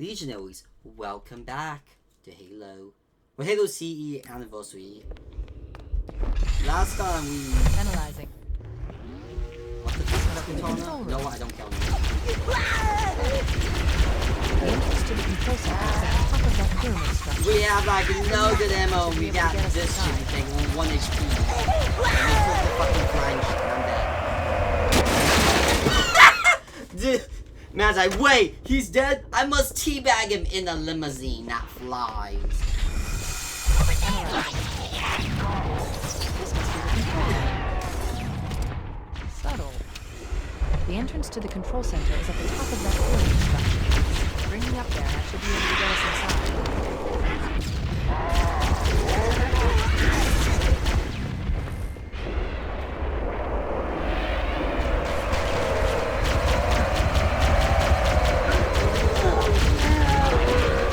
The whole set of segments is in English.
Legionnaires, welcome back to Halo. Well, Halo CE anniversary. Last time we... Analyzing. What the fuck is that controller? No, I don't care. The entrance to the control center is at the top of that pyramid structure. We have like no good ammo. We got this shitty thing on 1 HP. And they took the fucking flying shit and I'm dead. Dude, man's like, wait, he's dead? I must teabag him in a limousine that flies. Subtle. The entrance to the control center is at the top of that pyramid structure. Bring me up there and I should be able to get us inside.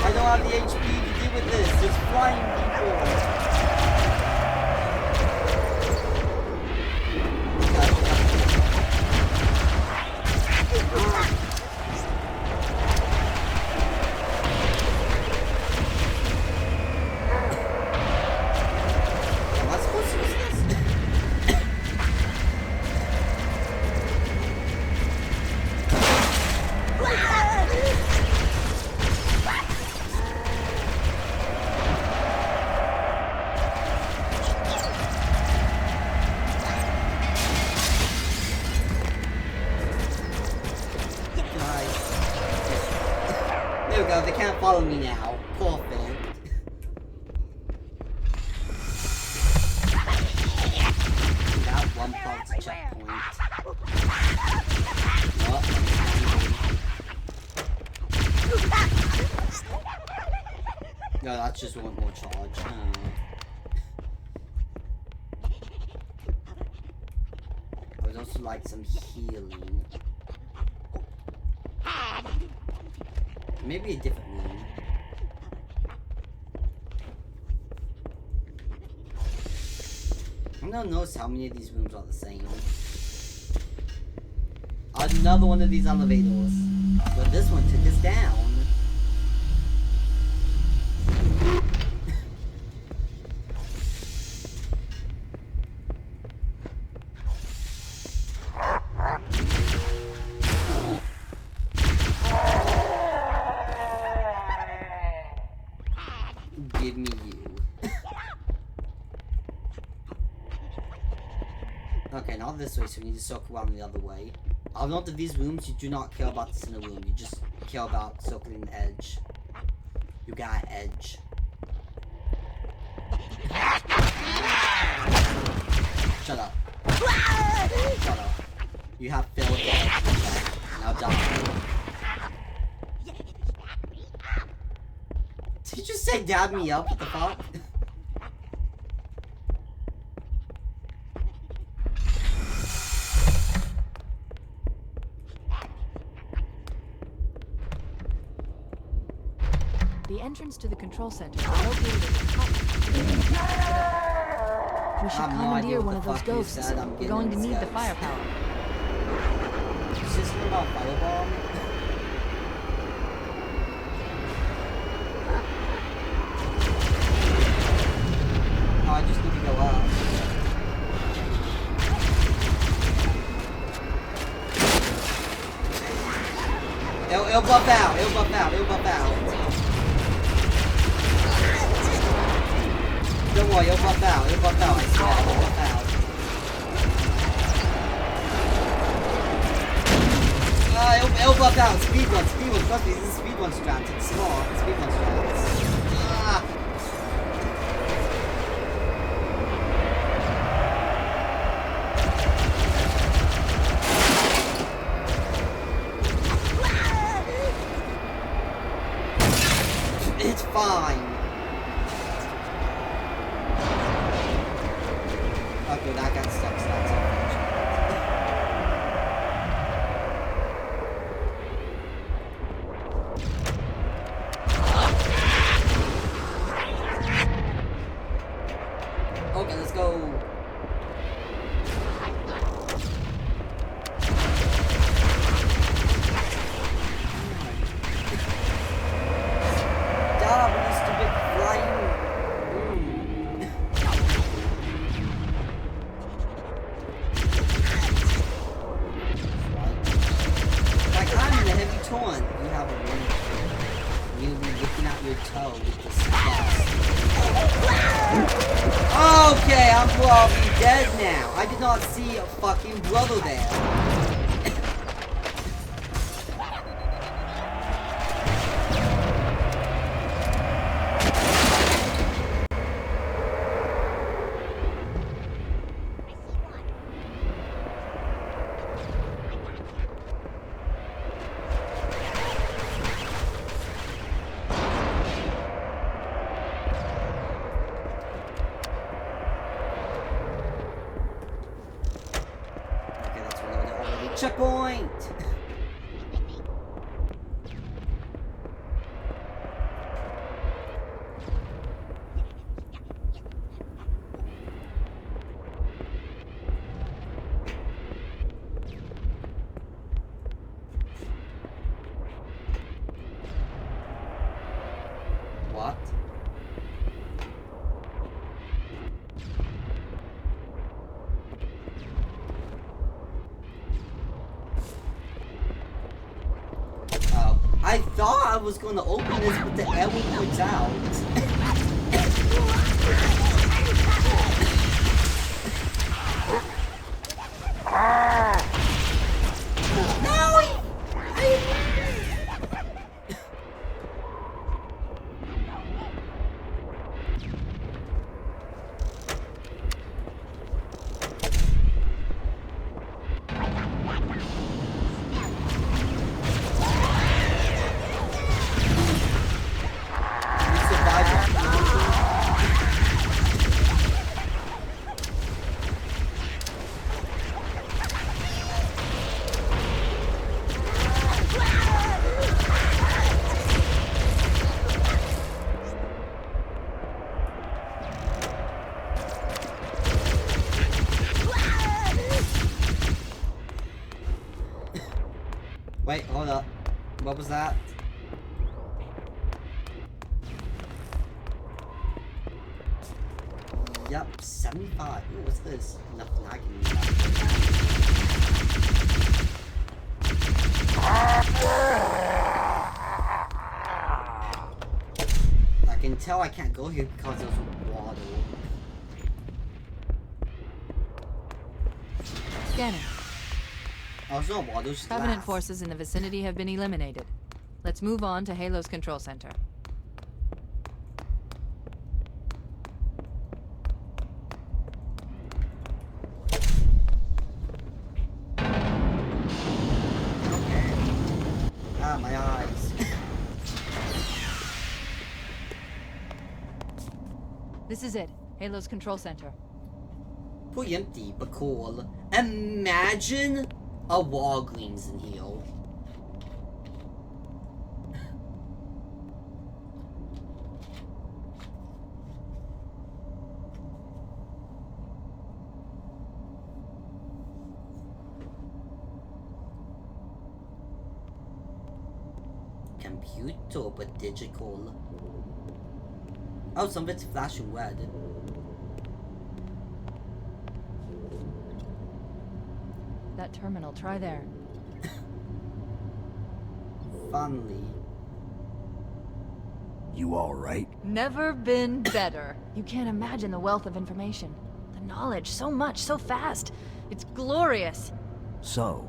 I don't have the HP to deal with this. There's flying people. There we go, they can't follow me now. Perfect. That one part's a checkpoint. No, that's just one more charge. I would also like some healing. Maybe a different room. I don't notice how many of these rooms are the same. Another one of these elevators. But this one took us down. Give me you. Okay, not this way, so we need to circle around the other way. I've noted these rooms, you do not care about the center room, you just care about circling the edge. You got edge. Shut up. Shut up. You have failed the edge. Now die. Did you just say dab me up? What the fuck? The entrance to the control center is located at the top. We should commandeer one of those ghosts. We're going to need the firepower. Is this about firebomb? Oh, I just need to go up. It'll buff out, it'll buff out, it'll buff out. Don't worry, it'll buff out, I swear, it'll buff out. It'll buff out, speedrun, trust me, this is speedrun strats, it's smart, speedrun strats. Ah. It's fine. Okay, that got stuck, so that's unfortunate. Okay, let's go. toe with this vest. Okay, I'm probably dead now. I did not see a fucking brother there. Checkpoint! What? I thought I was gonna open this, but the arrow points out. Wait, hold up. What was that? Yep, 75. Ooh, what's this? Nothing I can use. I can tell I can't go here because there's water. Scanning. Oh, it's not water, it's Covenant glass. forces in the vicinity have been eliminated. Let's move on to Halo's control center. Ah, my eyes. This is it. Halo's control center. Pretty empty, but cool. Imagine a Walgreens in here. Computer, but digital. Oh, some of it's flashing red. That terminal, try there. Finally. You all right? Never been better. You can't imagine the wealth of information. The knowledge, so much, so fast. It's glorious. So,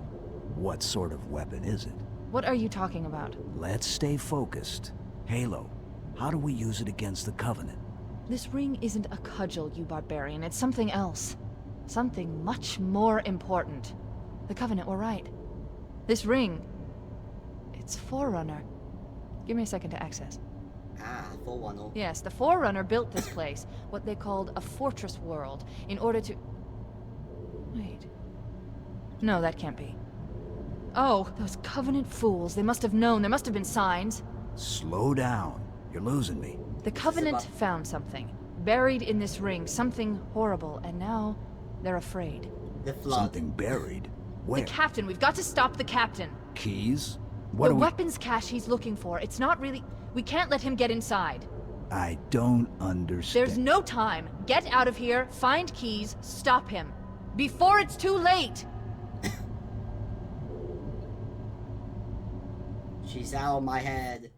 what sort of weapon is it? What are you talking about? Let's stay focused. Halo, how do we use it against the Covenant? This ring isn't a cudgel, you barbarian. It's something else. Something much more important. The Covenant were right. This ring... it's Forerunner. Give me a second to access. Ah, Forerunner. Yes, the Forerunner built this place, what they called a fortress world, in order to... Wait. No, that can't be. Oh, those Covenant fools. They must have known. There must have been signs. Slow down. You're losing me. The Covenant found something. Buried in this ring. Something horrible. And now, they're afraid. The flood. Something buried? Where? The captain. We've got to stop the captain. Keys? What The are we... weapons cache he's looking for. It's not really... We can't let him get inside. I don't understand. There's no time. Get out of here, find keys, stop him. Before it's too late! She's out of my head.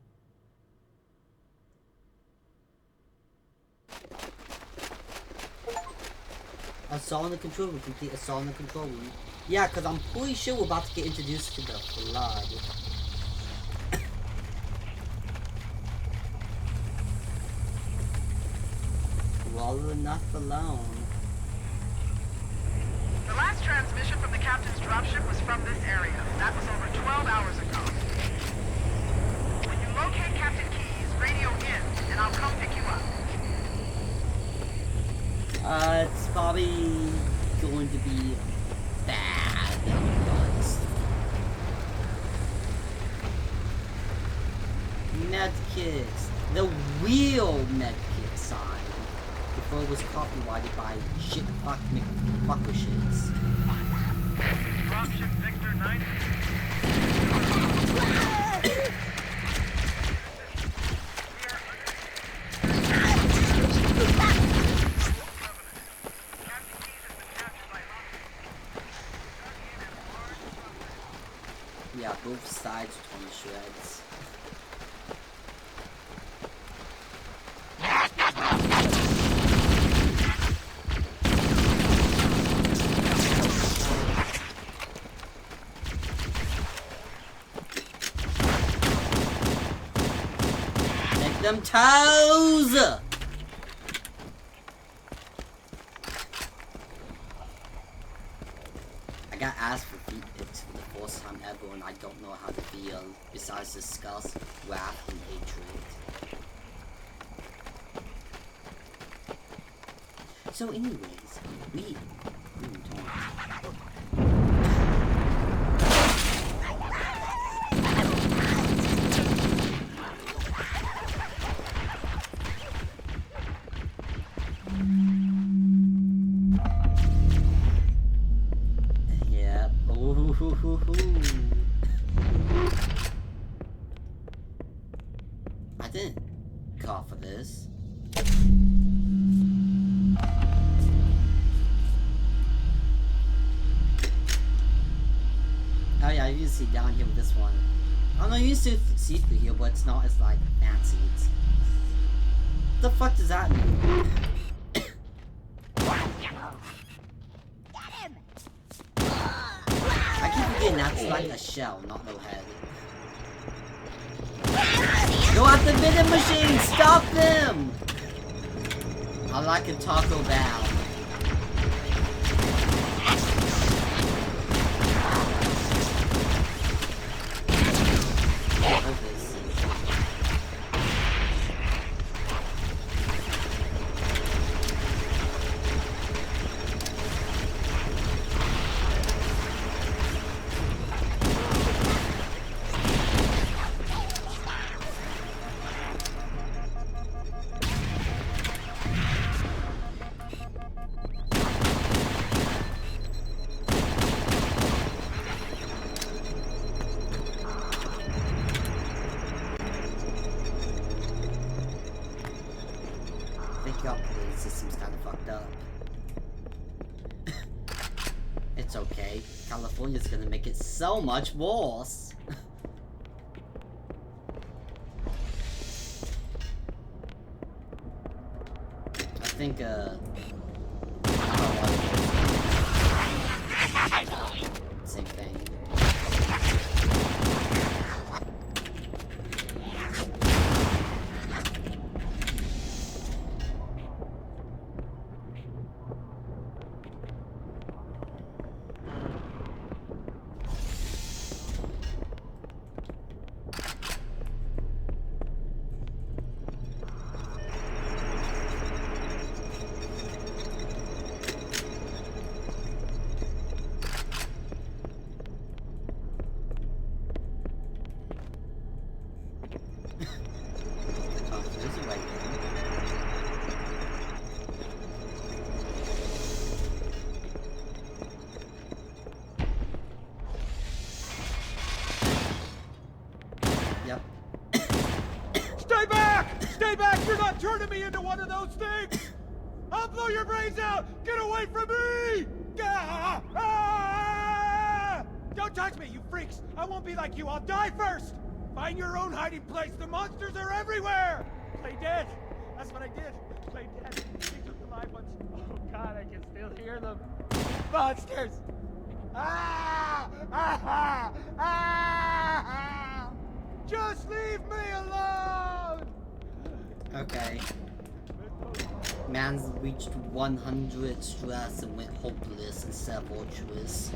Assault on the control room. Complete assault on the control room. Yeah, because I'm pretty sure we're about to get introduced to the flood. Well enough alone. The last transmission from the captain's dropship was from this area. That was over 12 hours ago. When you locate Captain Keyes, radio in, and I'll come pick you up. It's probably going to be bad, to be honest. Medkits. The real medkit sign. Before it was copyrighted by shit fuck McFucker shits. Dropship Victor 90. Yeah, both sides are torn to shreds. Make them toes! I got asked for feet pics for the first time ever, and I don't know how to feel besides disgust, wrath, and hatred. So, anyways, we Yep. Ooh. I didn't call for this. Oh yeah, you can see down here with this one. I don't know, you used to see through here, but it's not as like fancy. It's... What the fuck does that mean? I keep forgetting that's like a shell, not no head. Go at the vending machine! Stop them! I like a Taco Bell. System's kind of fucked up. It's okay. California's gonna make it so much worse. I think, same thing. Stay back! You're not turning me into one of those things! I'll blow your brains out! Get away from me! Ah! Ah! Don't touch me, you freaks! I won't be like you, I'll die first! Find your own hiding place, the monsters are everywhere! Play dead! That's what I did! Play dead. They took the live ones. Oh God, I can still hear them. Monsters! Ah! Ah! Ah! Just leave me alone! Okay. Man's reached 100 stress and went hopeless instead of ultras.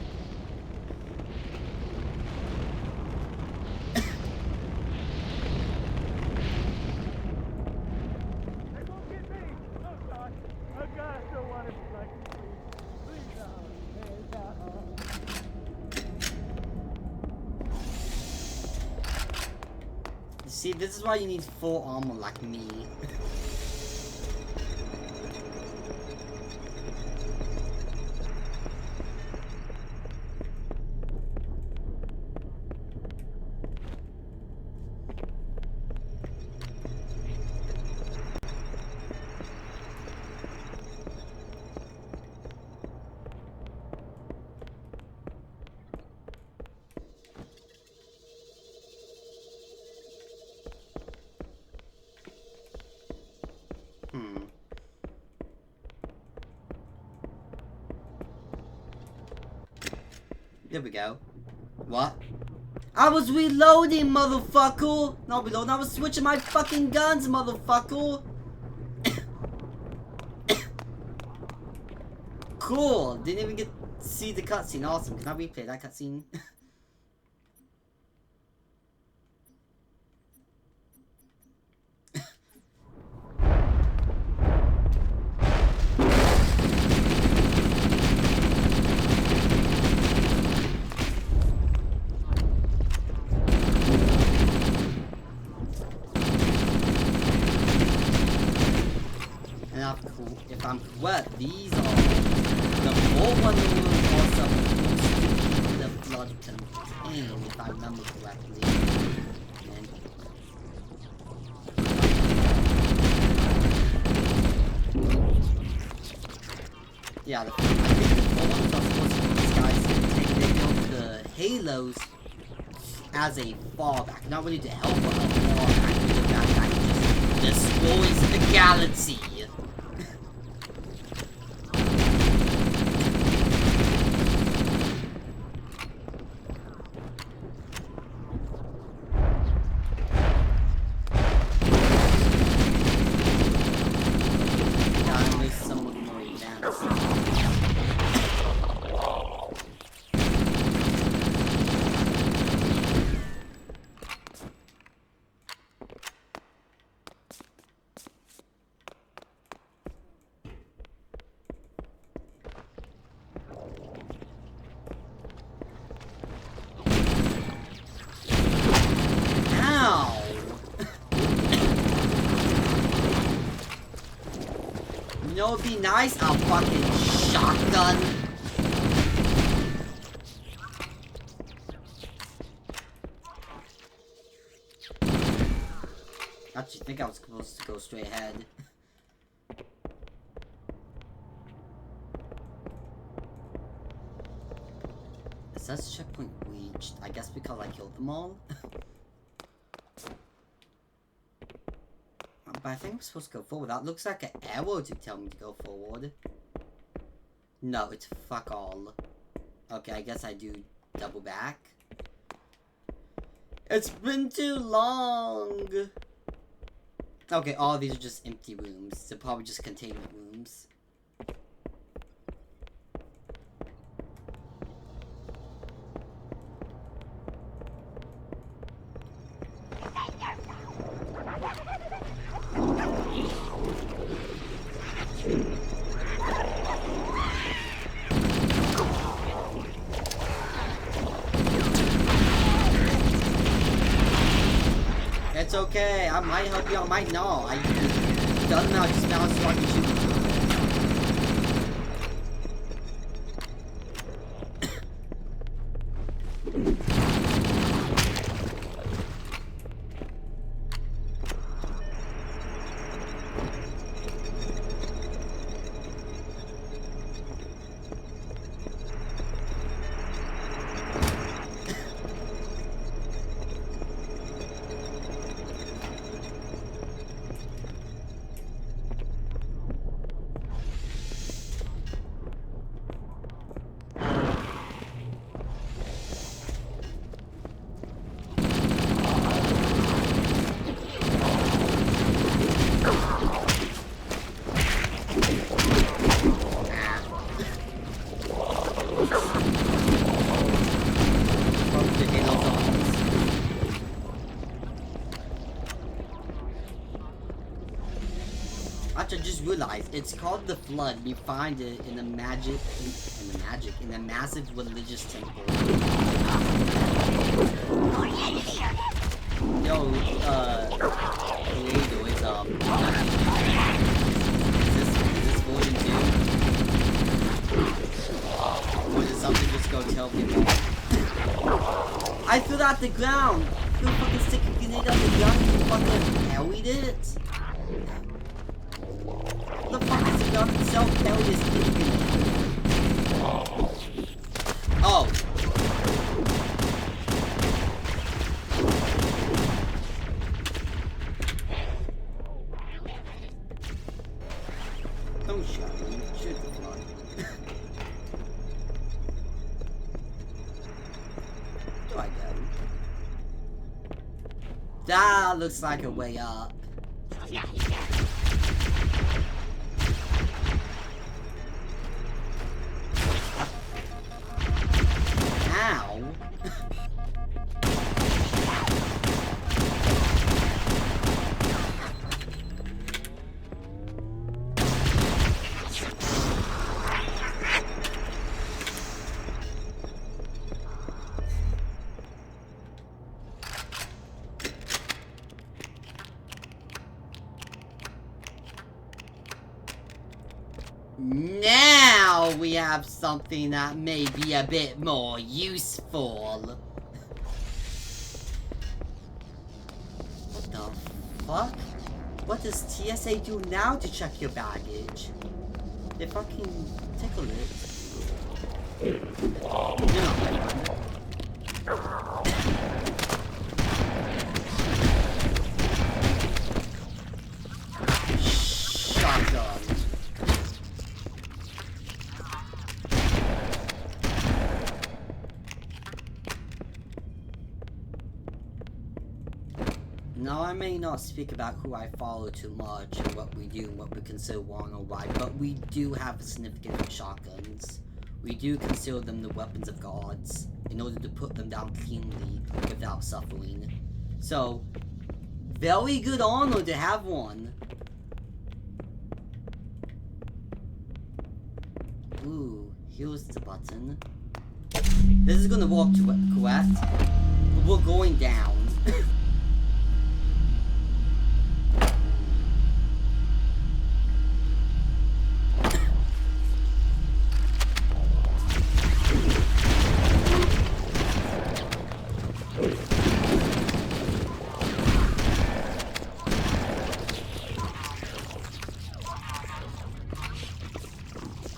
They won't get me! Oh God! Oh God, I still want to be like you, please. Please, You see, this is why you need full armor like me. There we go. What? I was reloading, motherfucker! Not reloading, I was switching my fucking guns, motherfucker! Cool! Didn't even get to see the cutscene. Awesome. Can I replay that cutscene? If I'm correct, these are the four Wonder Woman also the blood contain, if I remember correctly. And yeah, I think the four ones are supposed to be these guys can take the halos as a fallback, not really to help but a fallback, that just destroys the galaxy. You know, it'd be nice, a fucking shotgun. I actually think I was supposed to go straight ahead. It says checkpoint reached. I guess because I killed them all. But I think I'm supposed to go forward. That looks like an arrow to tell me to go forward. No, it's fuck all. Okay, I guess I do double back. It's been too long! Okay, all these are just empty rooms. They're probably just containment rooms. It's okay, I might help you, I might not. It doesn't matter, just now so I can shoot you. Actually, I just realized it's called the Flood. You find it in the in the massive religious temple. Yo, Toledo is is this Golden too? Or did something just go tell people? I threw it at the ground! You fucking stick a grenade on the ground, you fucking parried it! What the fuck is the gun itself parried is thinking? Oh! Don't shoot me, shoot the blood. Do I go? That looks like a way up. Ow. Now we have something that may be a bit more useful. What the fuck? What does TSA do now to check your baggage? They fucking tickle it. Shotgun. Now, I may not speak about who I follow too much and what we do and what we consider wrong or right, but we do have significant shotguns. We do consider them the weapons of gods in order to put them down cleanly without suffering. So, very good honor to have one. Ooh, here's the button. This is gonna work correct. We're going down.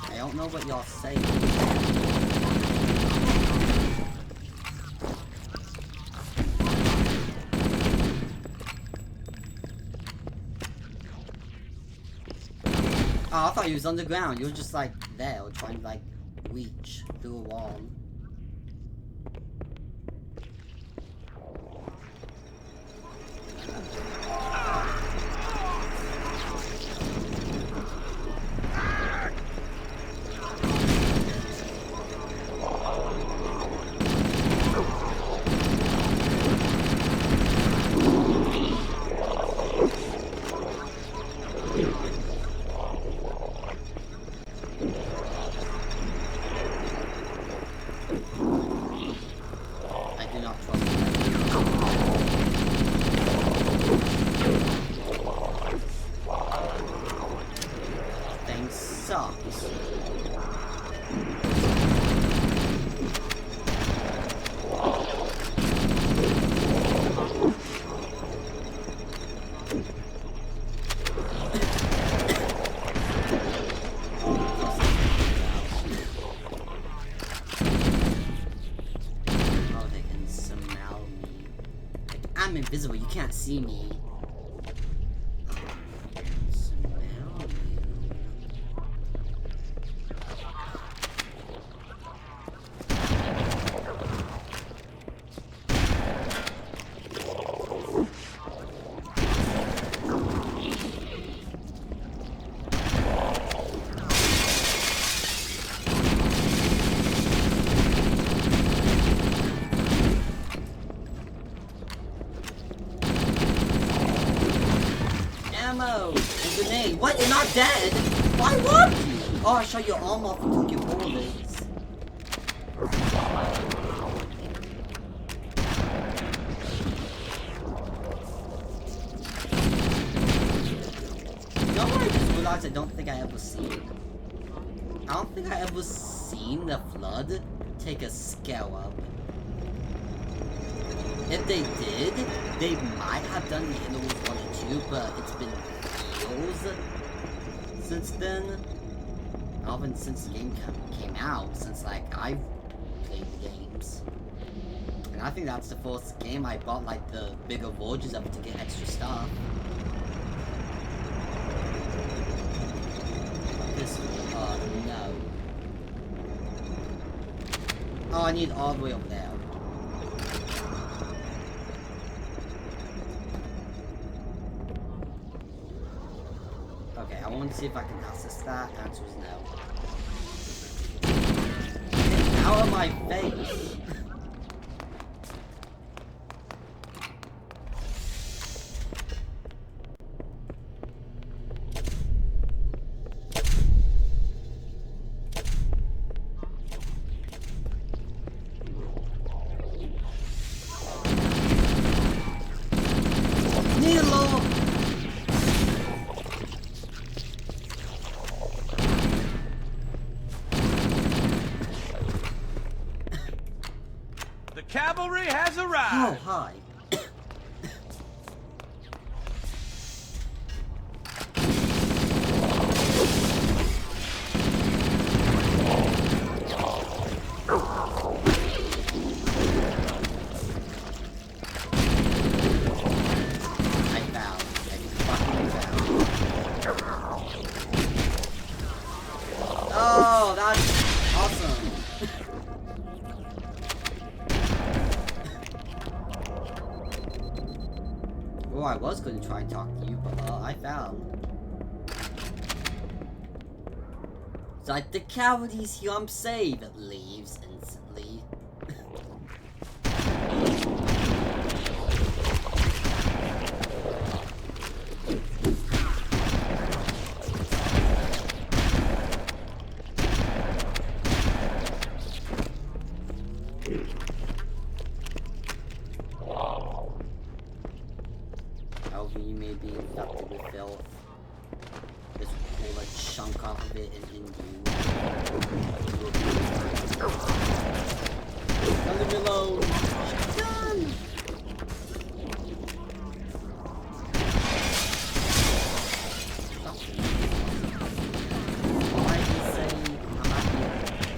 I don't know what y'all say. Oh, I thought you was underground. You were just like there, trying to like reach through a wall. I'm invisible, you can't see me. grenade. What? You're not dead? Why weren't you? Oh, I shot your arm off and took your bullets. You know what I just realized I don't think I ever seen? I don't think I ever seen the Flood take a scale up. If they did, they might have done the Intervals 1 and 2, but it's been years since then. Not even since the game came out, since like I've played the games. And I think that's the first game I bought like the bigger versions of it to get extra stuff. This no. Oh, I need all the way over there. Okay, I want to see if I can access that. Answer is no. Get out of my face! Cavalry has arrived! Oh, hi. I found. I fucking found. Oh, that's awesome. Well, I was going to try and talk to you, but I found. It's like the cavity's here, I'm safe. It leaves instantly. You may be infected with filth. Just pull a chunk off of it and into you. Leave me alone! Done! Why do you say I'm not being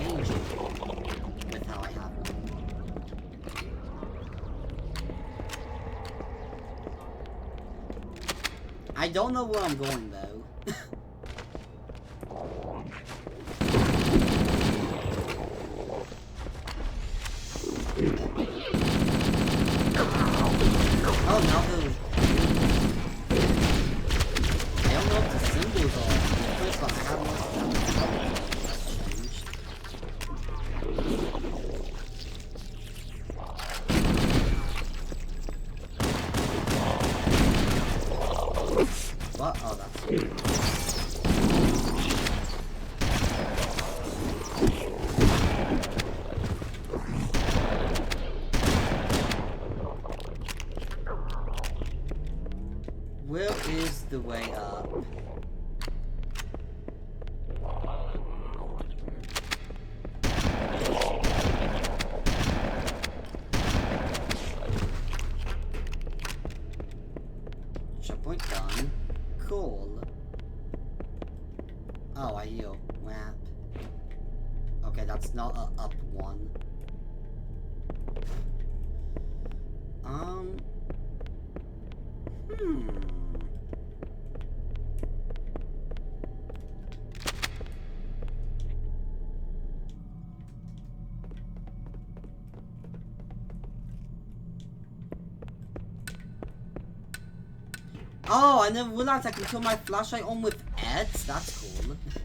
angel with how I have one? I don't know where I'm going though. Oh, now the... I don't know what the symbols are. First of all, I have no what? Oh, that's it. Where is the way up? Checkpoint done. Cool. Oh, I heal. Map. Okay, that's not a up one. Oh, I never realized I can kill my flashlight on with ads. That's cool. What the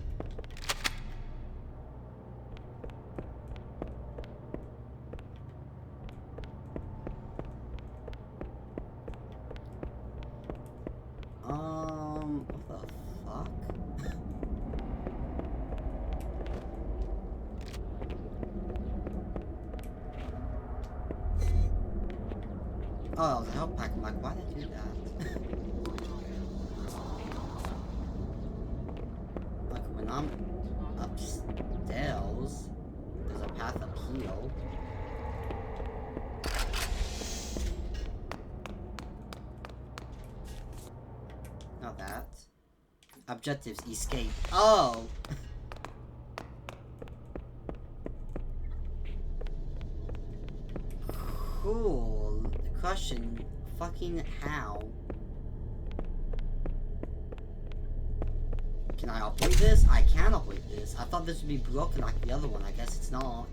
Oh, that was a health pack. I'm like, why did I do that? Like, when I'm upstairs, there's a path up here. Not that. Objectives, escape. Oh! Cool. The question, fucking how? Can I operate this? I can operate this. I thought this would be broken like the other one. I guess it's not.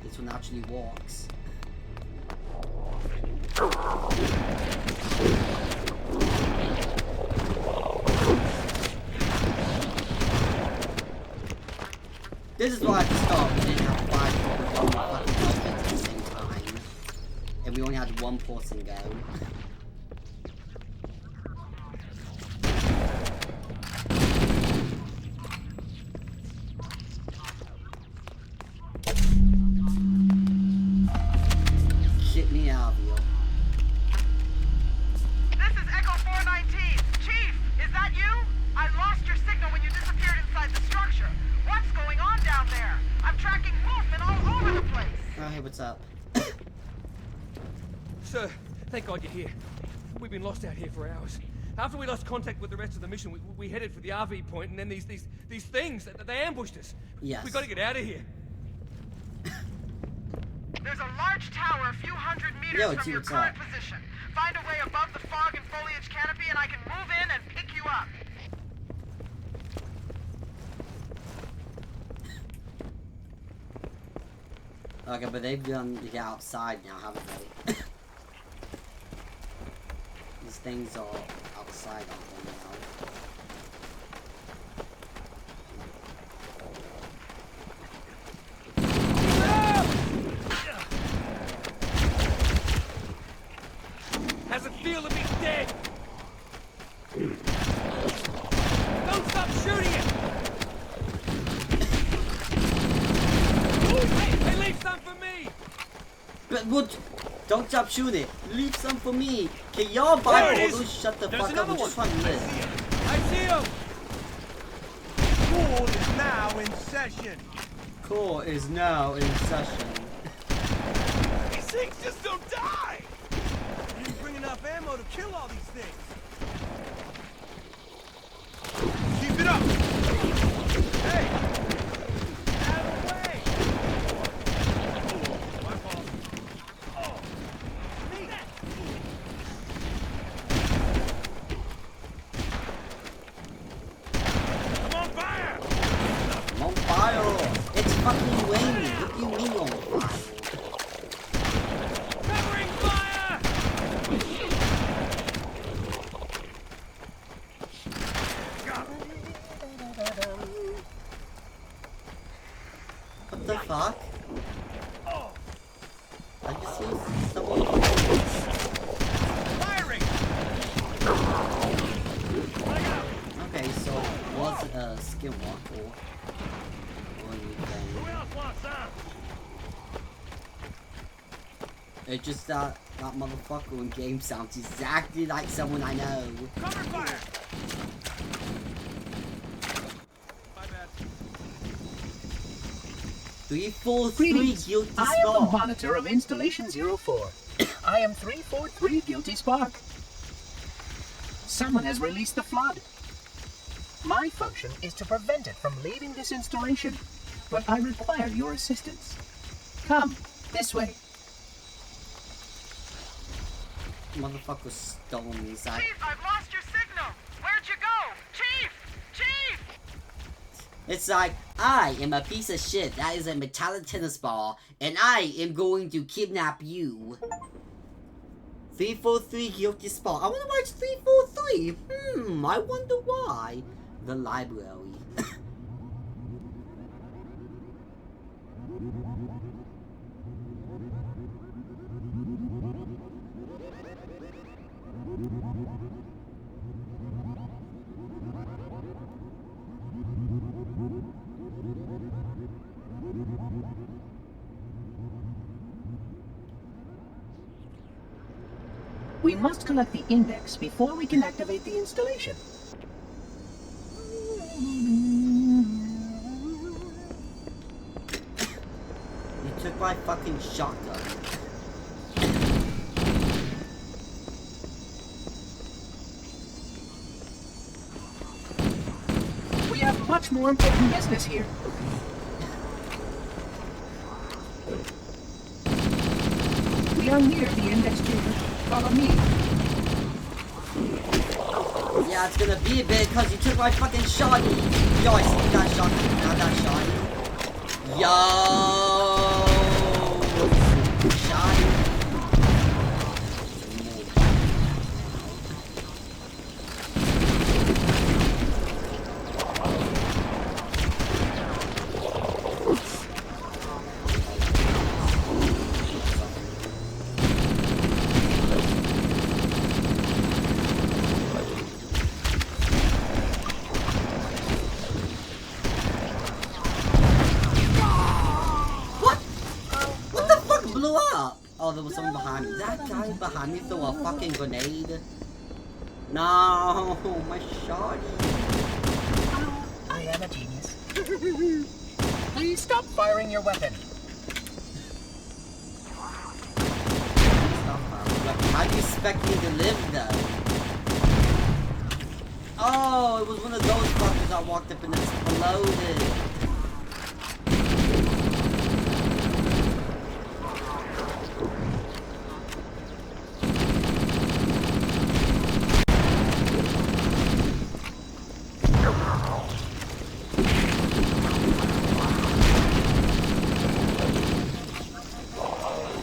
This one actually works. This is why I stopped. We didn't have 5 people on the fucking husband at the same time. And we only had 1 person go. Shit me out of here. This is Echo 419. Chief, is that you? I lost your signal when you disappeared inside the structure. What's going on down there? I'm tracking movement all over the place. Oh, hey, what's up? Sir, thank God you're here. We've been lost out here for hours. After we lost contact with the rest of the mission, we headed for the RV point, and then these things, they ambushed us. Yes. We gotta get out of here. There's a large tower a few hundred meters Yo, from your what's current up? position. Find a way above the fog and foliage canopy and I can move in and pick you up. Okay, but they've done to get outside now, haven't they? These things are outside of them now. How's it feel to be dead? Don't stop shooting it! Hey, leave some for me! But what? Don't stop shooting it. Leave some for me. Can y'all There buy it all is. those? Shut the There's fuck up. another We just one. want to live. I see him! School is now in session. Core is now in session. These things just don't die. You didn't bring enough ammo to kill all these things. Keep it up. Hey! Out of the way! My fault. Oh! Me! I'm on fire! I'm on fire. It's fucking raining. What do you mean on fire? Covering fire! What the fuck? Oh! I just see someone. Firing! Okay, so it was a skinwalk or anything. Who else wants some? It's just that motherfucker in game sounds exactly like someone I know. Cover fire! My bad. 343 Greetings. guilty I am the spark. monitor of Installation 04. I am 343 Guilty Spark. Someone has released the flood. My function is to prevent it from leaving this installation, but I require your assistance. Come, this way. Motherfucker stole me, Zach. Chief, I've lost your signal. Where'd you go? Chief! Chief! It's like, I am a piece of shit that is a metallic tennis ball, and I am going to kidnap you. 343 guilty spark. I wonder why it's 343. I wonder why. The library. We must collect the index before we can activate the installation. You took my fucking shotgun. We have much more important business here. We are near the index chamber. Follow me. Yeah, it's gonna be a bit because you took my fucking shotty. Yo, I see that shotgun, not that shotty. Yo! Shotty. Oh, there was someone behind me. That guy behind me threw a fucking grenade. No, my shotty. I am a genius. Please stop firing your weapon. Stop firing. How do you expect me to live though? Oh, it was one of those fuckers that walked up and exploded.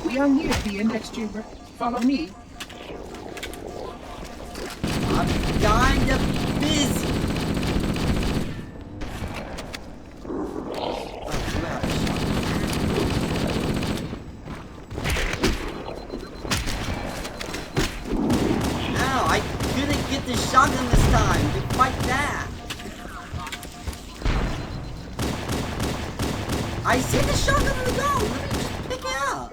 We are near the index chamber. Follow me. I'm kinda busy. Ow, I couldn't get the shotgun this time. To fight that. I see the shotgun on the go. Let me just pick it up.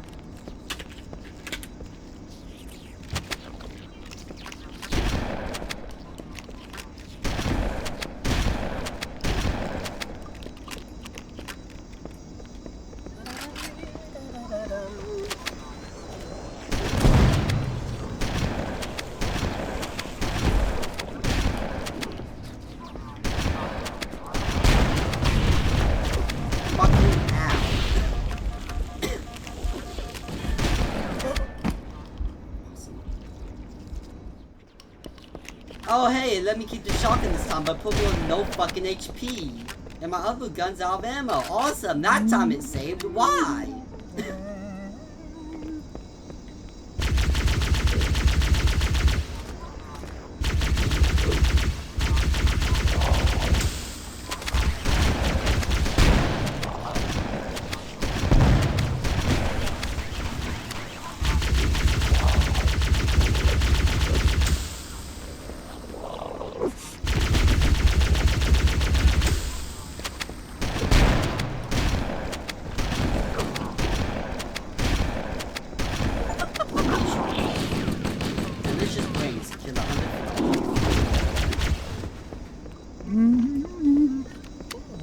Oh hey, let me keep the shotgun this time, but put me on no fucking HP. And my other gun's out of ammo. Awesome, that time it saved. Why?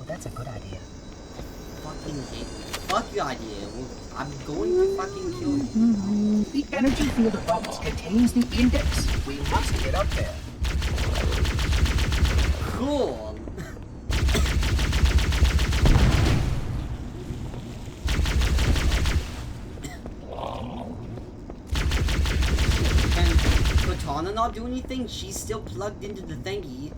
That's a good idea. Fucking hate. Fuck your idea. I'm going to fucking kill you. The energy field above us contains the index. We must get up there. Cool. Can Cortana not do anything? She's still plugged into the thingy.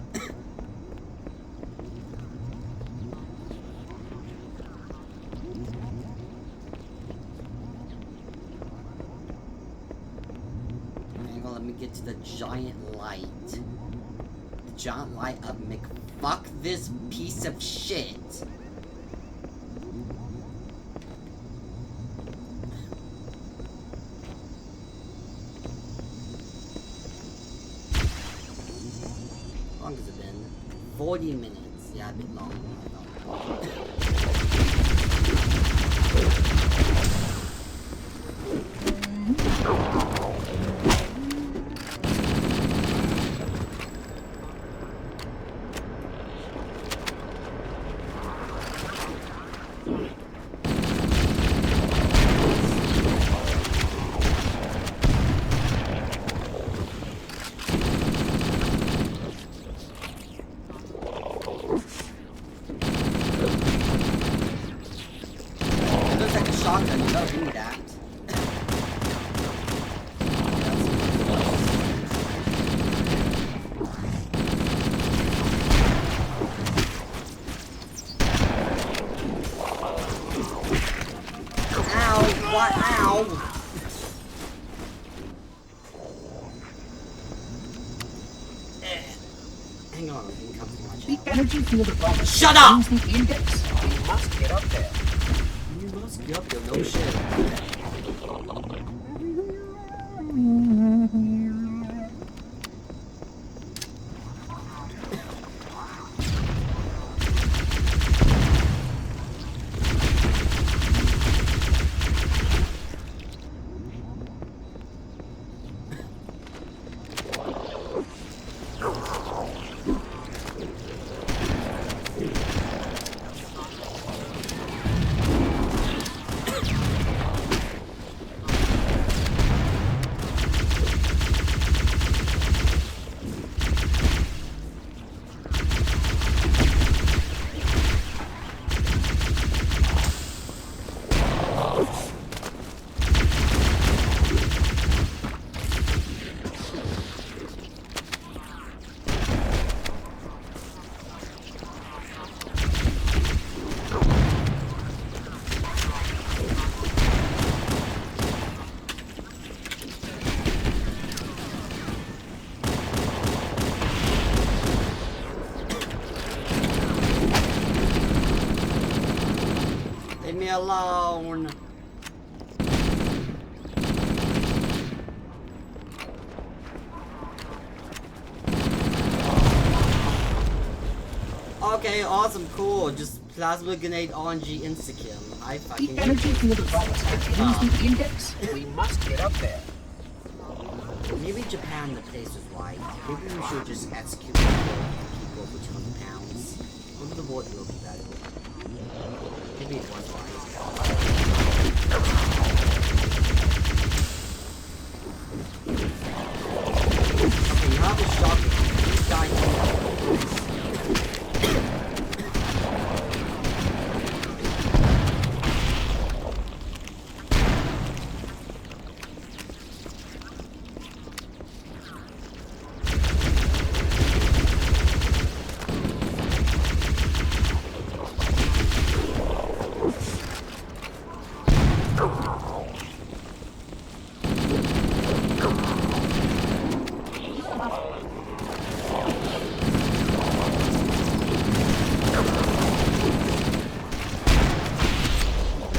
Let me get to the giant light. The giant light of McFuck this piece of shit. How long has it been? 40 minutes. Yeah, a bit long. hang on, I think comes to my The channel. energy field above us Shut up! contains the index. We must get up there. You must be up there, no shit. Leave me alone. Okay, awesome, cool. Just plasma grenade RNG insta kill. I fucking The energy field above us contains the index. We must get up there. Maybe Japan, the place was right. Maybe we should just execute people for 200 pounds. Maybe the water will be better. Maybe it was right. Okay, you have a shotgun. This guy can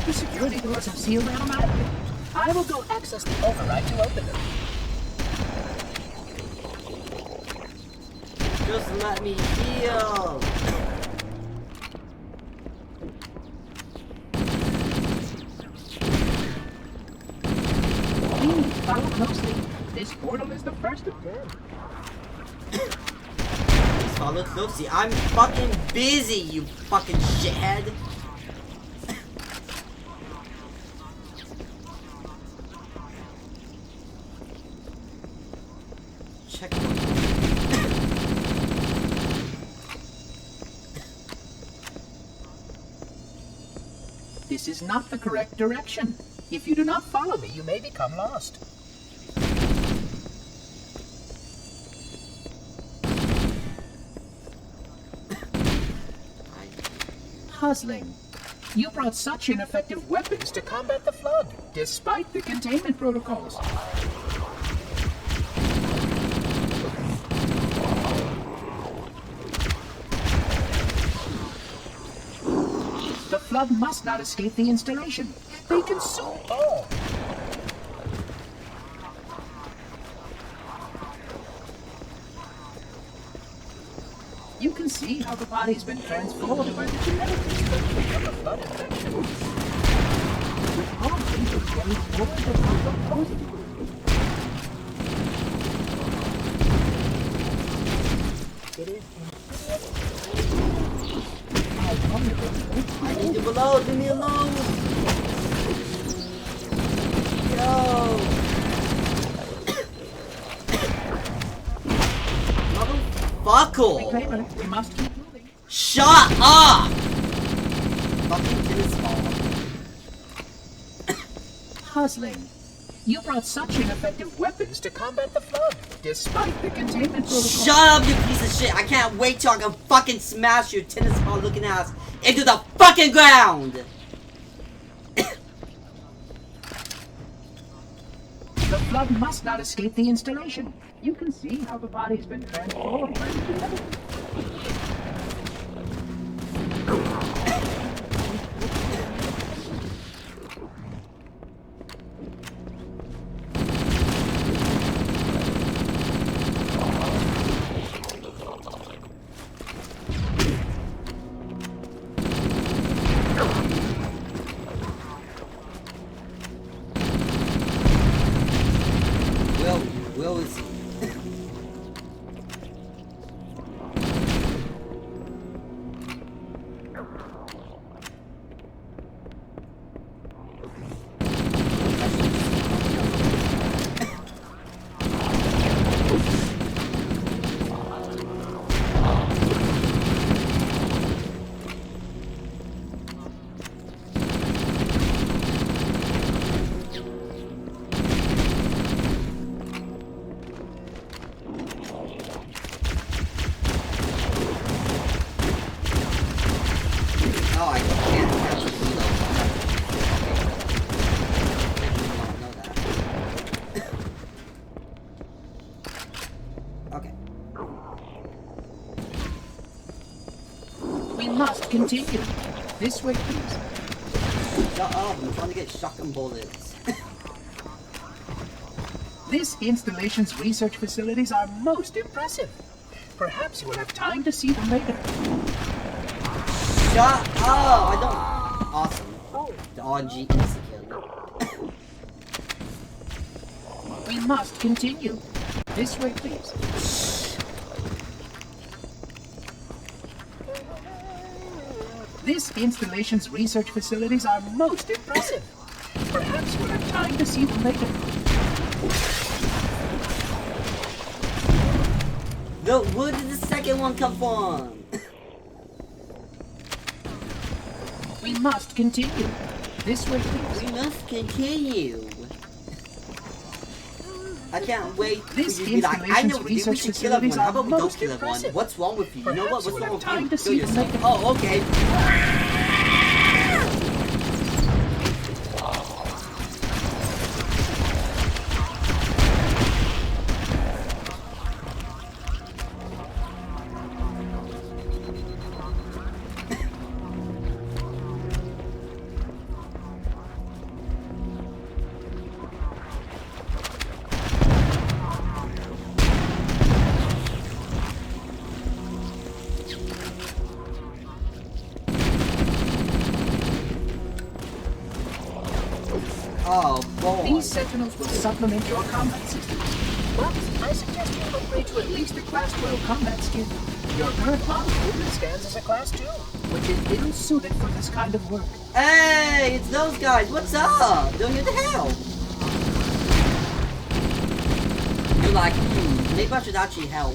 The security doors have sealed automatically. I will go access the override to open them. just let me heal. Please follow closely. This portal is the first of 10. Please follow closely. I'm fucking busy, you fucking shithead. Check. This is not the correct direction. If you do not follow me, you may become lost. Puzzling. You brought such ineffective weapons to combat the flood, despite the containment protocols. The flood must not escape the installation. They consume all. You can see how the body's been transformed by the genetic destruction of the flood infection. With all things are getting more than positive. It is I need to reload. Leave me alone. Yo. Motherfucker. Reclaimer, we must keep moving. Shut up. Fucking tennis ball. Puzzling. You brought such ineffective weapons to combat the flood, despite the containment protocol. Shut up, you piece of shit. I can't wait till I can fucking smash your tennis ball looking ass into the fucking ground. The flood must not escape the installation. You can see how the body's been transformed by the genetic. We must continue. This way, please. Shut up, I'm trying to get shotgun bullets. This installation's research facilities are most impressive. Perhaps you will have time to see them later. Shut up! I don't... Awesome. The RNG insta-kill. We must continue. This way, please. This installation's research facilities are most impressive. Perhaps we'll have time to see them later. Look, where did the second one come from? We must continue. This way, please. We must continue. I can't wait for you This to be like, I know we research should kill everyone. How about we don't most kill everyone? impressive. What's wrong with you? You know what? Perhaps What's we'll wrong have with you? time to Kill see them yourself. later. Oh, okay. Oh, boy. These sentinels will supplement your combat system. But I suggest you upgrade to at least a Class 12 combat skin. Your current model only stands as a Class 2, which is ill-suited for this kind of work. Hey, it's those guys. What's up? They're here to help. You're like, maybe I should actually help.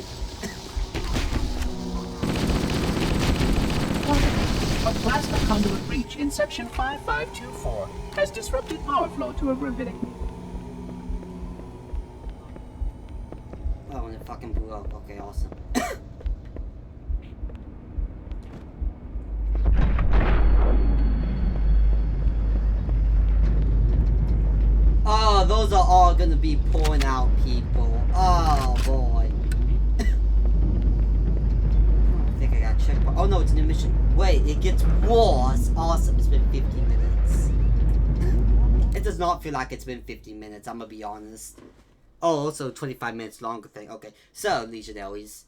A plasma conduit breach in section 5524 has disrupted power flow to a gravitic. Oh, and it fucking blew up. Okay, awesome. Oh, those are all gonna be pouring out people. Oh, boy. I think I got checkpoint. Oh, no, it's an emission. Wait, it gets worse. Awesome, it's been 15 minutes. It does not feel like it's been 15 minutes, I'm gonna be honest. Oh, also 25 minutes longer thing. Okay, so, Legionaries.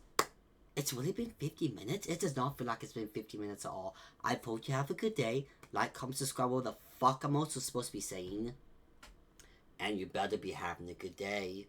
It's really been 50 minutes? It does not feel like it's been 50 minutes at all. I hope you have a good day. Like, comment, subscribe, what the fuck I'm also supposed to be saying. And you better be having a good day.